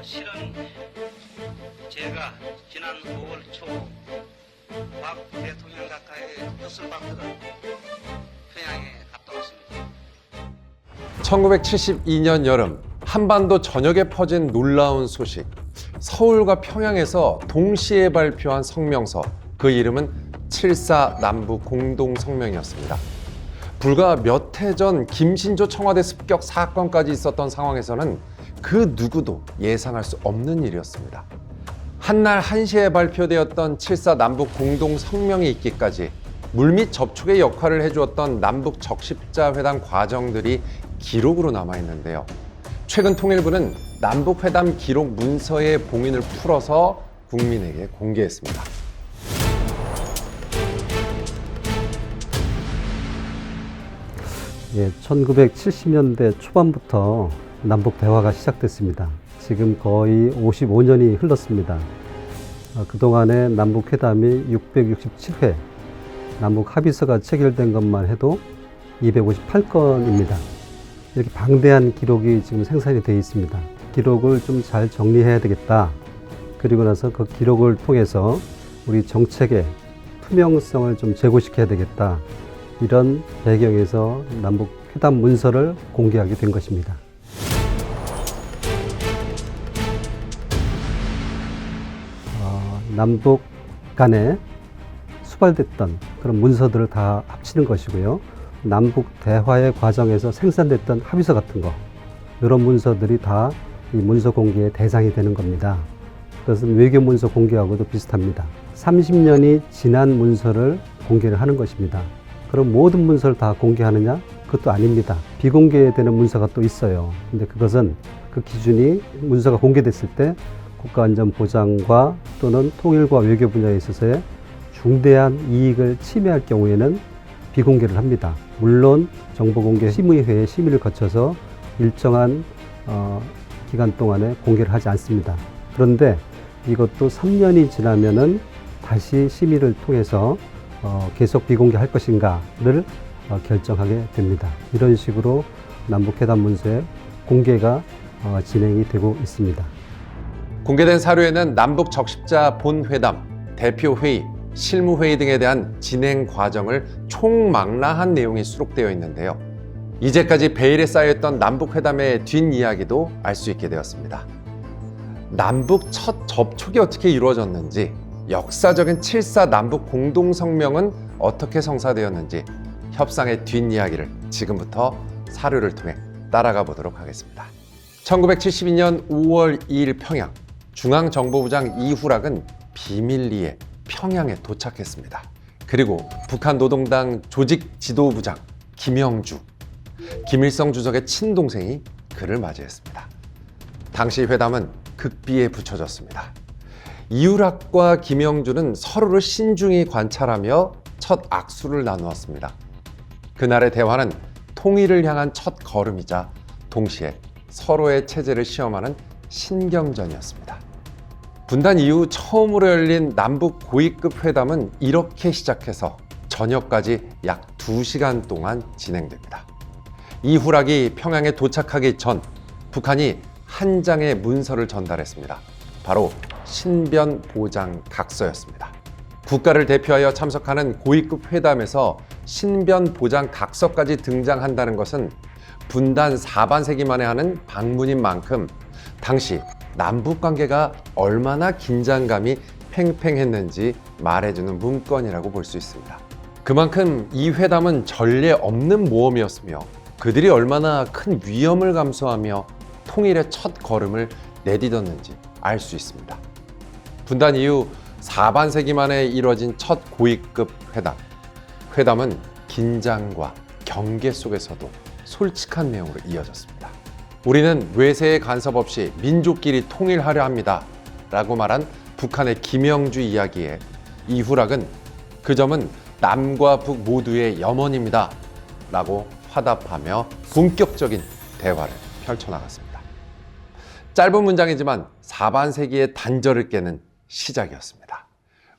실은 제가 지난 5월 초 박 대통령 가까이 뜻을 받들어 평양에 갔다 왔습니다. 1972년 여름 한반도 전역에 퍼진 놀라운 소식. 서울과 평양에서 동시에 발표한 성명서. 그 이름은 7.4 남북 공동성명이었습니다. 불과 몇 해 전 김신조 청와대 습격 사건까지 있었던 상황에서는 그 누구도 예상할 수 없는 일이었습니다. 한날 한시에 발표되었던 7.4 남북 공동성명이 있기까지 물밑 접촉의 역할을 해주었던 남북 적십자 회담 과정들이 기록으로 남아있는데요. 최근 통일부는 남북회담 기록 문서의 봉인을 풀어서 국민에게 공개했습니다. 예, 1970년대 초반부터 남북 대화가 시작됐습니다. 지금 거의 55년이 흘렀습니다. 그동안에 남북 회담이 667회, 남북 합의서가 체결된 것만 해도 258건입니다. 이렇게 방대한 기록이 지금 생산이 되어 있습니다. 기록을 좀 잘 정리해야 되겠다. 그리고 나서 그 기록을 통해서 우리 정책의 투명성을 좀 제고시켜야 되겠다. 이런 배경에서 남북 회담 문서를 공개하게 된 것입니다. 남북 간에 수발됐던 그런 문서들을 다 합치는 것이고요. 남북 대화의 과정에서 생산됐던 합의서 같은 거, 이런 문서들이 다 이 문서 공개의 대상이 되는 겁니다. 그것은 외교 문서 공개하고도 비슷합니다. 30년이 지난 문서를 공개를 하는 것입니다. 그럼 모든 문서를 다 공개하느냐? 그것도 아닙니다. 비공개되는 문서가 또 있어요. 근데 그것은 그 기준이 문서가 공개됐을 때 국가안전 보장과 또는 통일과 외교 분야에 있어서의 중대한 이익을 침해할 경우에는 비공개를 합니다. 물론 정보공개심의회의 심의를 거쳐서 일정한 기간 동안에 공개를 하지 않습니다. 그런데 이것도 3년이 지나면은 다시 심의를 통해서 계속 비공개할 것인가를 결정하게 됩니다. 이런 식으로 남북회담 문서의 공개가 진행이 되고 있습니다. 공개된 사료에는 남북 적십자 본회담, 대표회의, 실무회의 등에 대한 진행 과정을 총망라한 내용이 수록되어 있는데요. 이제까지 베일에 쌓여있던 남북회담의 뒷이야기도 알 수 있게 되었습니다. 남북 첫 접촉이 어떻게 이루어졌는지, 역사적인 7.4 남북 공동성명은 어떻게 성사되었는지 협상의 뒷이야기를 지금부터 사료를 통해 따라가 보도록 하겠습니다. 1972년 5월 2일 평양, 중앙정보부장 이후락은 비밀리에 평양에 도착했습니다. 그리고 북한 노동당 조직 지도부장 김영주, 김일성 주석의 친동생이 그를 맞이했습니다. 당시 회담은 극비에 붙여졌습니다. 이후락과 김영주는 서로를 신중히 관찰하며 첫 악수를 나누었습니다. 그날의 대화는 통일을 향한 첫 걸음이자 동시에 서로의 체제를 시험하는 신경전이었습니다. 분단 이후 처음으로 열린 남북 고위급 회담은 이렇게 시작해서 저녁까지 약 2시간 동안 진행됩니다. 이후락이 평양에 도착하기 전 북한이 한 장의 문서를 전달했습니다. 바로 신변 보장 각서였습니다. 국가를 대표하여 참석하는 고위급 회담에서 신변 보장 각서까지 등장한다는 것은 분단 4반세기 만에 하는 방문인 만큼 당시 남북 관계가 얼마나 긴장감이 팽팽했는지 말해주는 문건이라고 볼 수 있습니다. 그만큼 이 회담은 전례 없는 모험이었으며 그들이 얼마나 큰 위험을 감수하며 통일의 첫 걸음을 내딛었는지 알 수 있습니다. 분단 이후 4반세기 만에 이루어진 첫 고위급 회담. 회담은 긴장과 경계 속에서도 솔직한 내용으로 이어졌습니다. 우리는 외세의 간섭 없이 민족끼리 통일하려 합니다. 라고 말한 북한의 김영주 이야기에 이후락은 그 점은 남과 북 모두의 염원입니다. 라고 화답하며 본격적인 대화를 펼쳐나갔습니다. 짧은 문장이지만 4반세기의 단절을 깨는 시작이었습니다.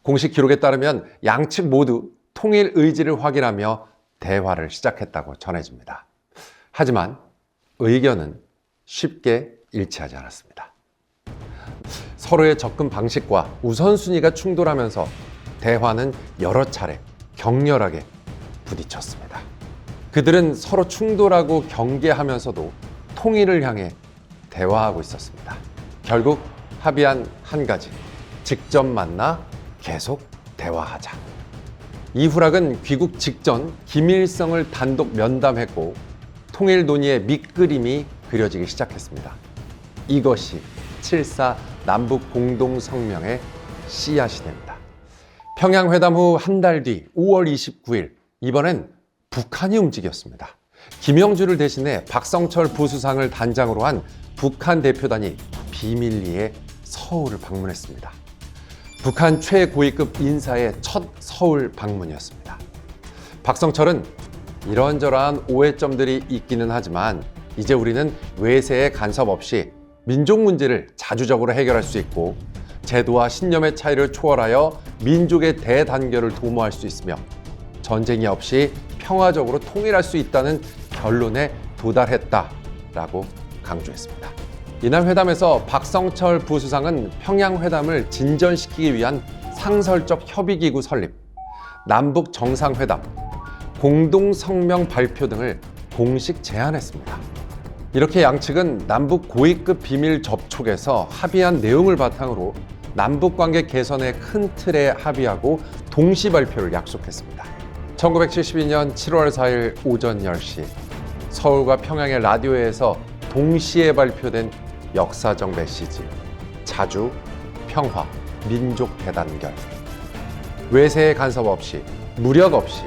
공식 기록에 따르면 양측 모두 통일 의지를 확인하며 대화를 시작했다고 전해집니다. 하지만 의견은 쉽게 일치하지 않았습니다. 서로의 접근 방식과 우선순위가 충돌하면서 대화는 여러 차례 격렬하게 부딪혔습니다. 그들은 서로 충돌하고 경계하면서도 통일을 향해 대화하고 있었습니다. 결국 합의한 한 가지, 직접 만나 계속 대화하자. 이후락은 귀국 직전 김일성을 단독 면담했고 통일 논의의 밑그림이 그려지기 시작했습니다. 이것이 7.4 남북 공동성명의 씨앗이 됩니다. 평양회담 후 한 달 뒤 5월 29일, 이번엔 북한이 움직였습니다. 김영주를 대신해 박성철 부수상을 단장으로 한 북한 대표단이 비밀리에 서울을 방문했습니다. 북한 최고위급 인사의 첫 서울 방문이었습니다. 박성철은 이런저런 오해점들이 있기는 하지만 이제 우리는 외세의 간섭 없이 민족 문제를 자주적으로 해결할 수 있고 제도와 신념의 차이를 초월하여 민족의 대단결을 도모할 수 있으며 전쟁이 없이 평화적으로 통일할 수 있다는 결론에 도달했다라고 강조했습니다. 이날 회담에서 박성철 부수상은 평양회담을 진전시키기 위한 상설적 협의기구 설립, 남북 정상회담, 공동성명 발표 등을 공식 제안했습니다. 이렇게 양측은 남북 고위급 비밀 접촉에서 합의한 내용을 바탕으로 남북관계 개선의 큰 틀에 합의하고 동시 발표를 약속했습니다. 1972년 7월 4일 오전 10시 서울과 평양의 라디오에서 동시에 발표된 역사적 메시지, 자주, 평화, 민족 대단결. 외세의 간섭 없이, 무력 없이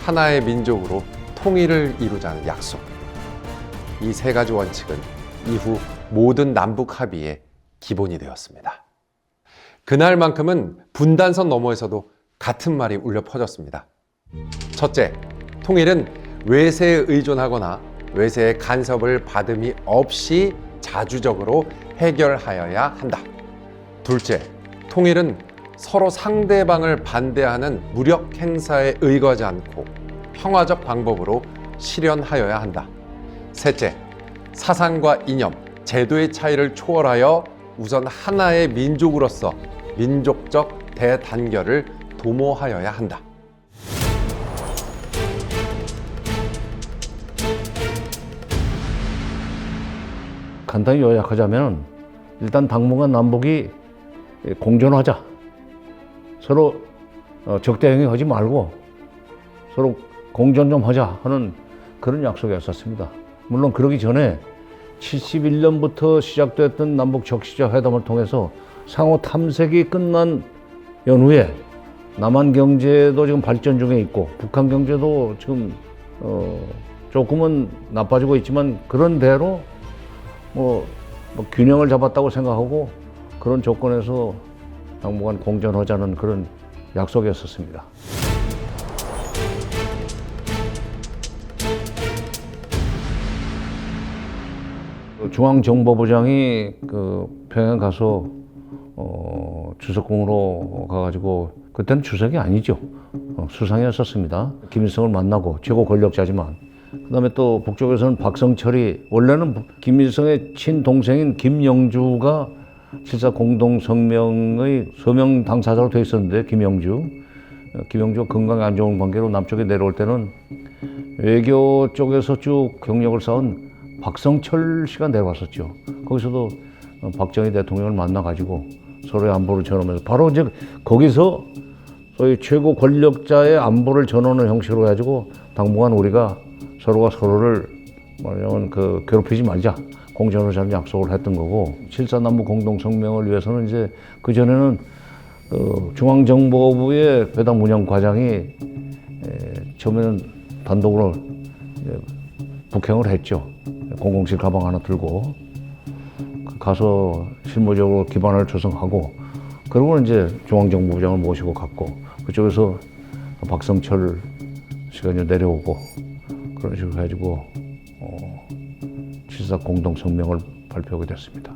하나의 민족으로 통일을 이루자는 약속. 이 세 가지 원칙은 이후 모든 남북 합의의 기본이 되었습니다. 그날만큼은 분단선 너머에서도 같은 말이 울려 퍼졌습니다. 첫째, 통일은 외세에 의존하거나 외세의 간섭을 받음이 없이 자주적으로 해결하여야 한다. 둘째, 통일은 서로 상대방을 반대하는 무력 행사에 의거하지 않고 평화적 방법으로 실현하여야 한다. 셋째, 사상과 이념, 제도의 차이를 초월하여 우선 하나의 민족으로서 민족적 대단결을 도모하여야 한다. 간단히 요약하자면 일단 당분간 남북이 공존하자. 서로 적대행위 하지 말고 서로 공존 좀 하자 하는 그런 약속이었었습니다. 물론 그러기 전에 71년부터 시작됐던 남북 적시자 회담을 통해서 상호 탐색이 끝난 연후에 남한 경제도 지금 발전 중에 있고 북한 경제도 지금 조금은 나빠지고 있지만 그런 대로 뭐 균형을 잡았다고 생각하고 그런 조건에서 당분간 공존하자는 그런 약속이었었습니다. 중앙정보부장이 평양 가서 주석궁으로 가가지고 그때는 주석이 아니죠. 수상이었었습니다. 김일성을 만나고 최고 권력자지만 그다음에 또 북쪽에서는 박성철이 원래는 김일성의 친동생인 김영주가 7.4 공동성명의 서명 당사자로 돼 있었는데 김영주가 건강이 안 좋은 관계로 남쪽에 내려올 때는 외교 쪽에서 쭉 경력을 쌓은 박성철 씨가 내려왔었죠. 거기서도 박정희 대통령을 만나가지고 서로의 안보를 전하면서 바로 이제 거기서 소위 최고 권력자의 안보를 전하는 형식으로 해가지고 당분간 우리가 서로가 서로를 말하자면 괴롭히지 말자, 공존하자는 약속을 했던 거고 7.4 남북 공동성명을 위해서는 이제 그 전에는 중앙정보부의 회담 운영 과장이 처음에는 단독으로 북행을 했죠. 007 가방 하나 들고 가서 실무적으로 기반을 조성하고 그러고 이제 중앙정보부장을 모시고 갔고 그쪽에서 박성철 씨가 이제 내려오고 그런 식으로 해가지고 7.4 공동성명을 발표하게 됐습니다.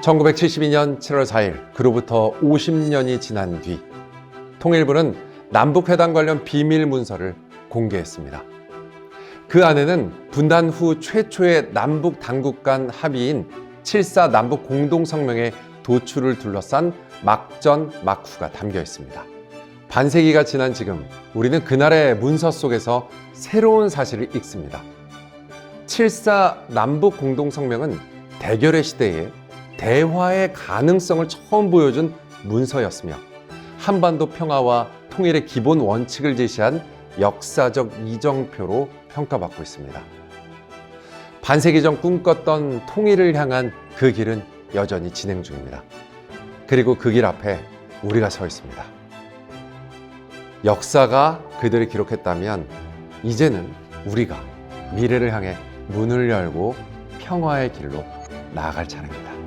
1972년 7월 4일, 그로부터 50년이 지난 뒤 통일부는 남북회담 관련 비밀 문서를 공개했습니다. 그 안에는 분단 후 최초의 남북 당국 간 합의인 7.4 남북 공동성명의 도출을 둘러싼 막전 막후가 담겨 있습니다. 반세기가 지난 지금 우리는 그날의 문서 속에서 새로운 사실을 읽습니다. 7.4 남북 공동성명은 대결의 시대에 대화의 가능성을 처음 보여준 문서였으며 한반도 평화와 통일의 기본 원칙을 제시한 역사적 이정표로 평가받고 있습니다. 반세기 전 꿈꿨던 통일을 향한 그 길은 여전히 진행 중입니다. 그리고 그 길 앞에 우리가 서 있습니다. 역사가 그들을 기록했다면 이제는 우리가 미래를 향해 문을 열고 평화의 길로 나아갈 차례입니다.